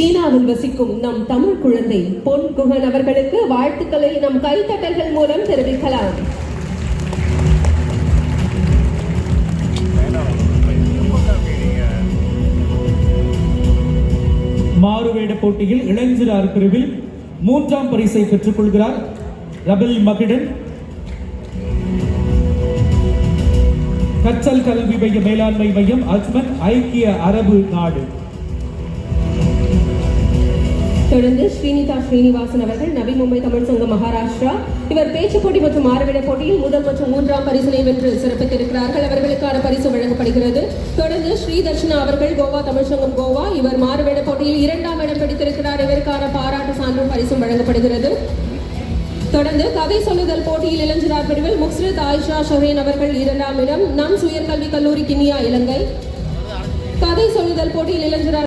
சீனாவில் வசிக்கும் நம் தமிழ் குழந்தை பொன் குகன் அவர்களுக்கு வாழ்த்துக்களை நம் கைத்தட்டல்கள் மூலம் தெரிவிக்கலாம். மாறுவேட போட்டியில் இளைஞர் பிரிவில் 3ஆம் பரிசை பெற்றுக் கொள்கிறார் ரபல் மகிடன். கற்றல் கல்வி மைய மேலாண்மை மையம், அஜ்மன், ஐக்கிய அரபு நாடு. தொடர்ந்து ஸ்ரீனிதா ஸ்ரீனிவாசன் அவர்கள் நவி மும்பை தமிழ் சங்கம் மகாராஷ்டிரா. இவர் பேச்சு போட்டி மற்றும் மாறுவிட போட்டியில் முதல் மற்றும் 3ஆம் பரிசினை வென்று சிறப்பித்திருக்கிறார்கள். அவர்களுக்கான பரிசு வழங்கப்படுகிறது. தொடர்ந்து ஸ்ரீதர்ஷனா அவர்கள் கோவா தமிழ் சங்கம் கோவா. இவர் மாறுவிட போட்டியில் 2ஆம் இடம் பிடித்திருக்கிறார். இவருக்கான பாராட்டு சான்றும் பரிசும் வழங்கப்படுகிறது. தொடர்ந்து கதை சொல்லுதல் போட்டியில் இளைஞர் பிரிவில் முக்ஸ்ரித் ஆயிஷா ஷஹேன் அவர்கள் 2ஆம் இடம். நம் உயர்கல்வி கல்லூரி கிண்ணியா இலங்கை. கதை சொல்லுதல் போட்டியில் இளைஞர்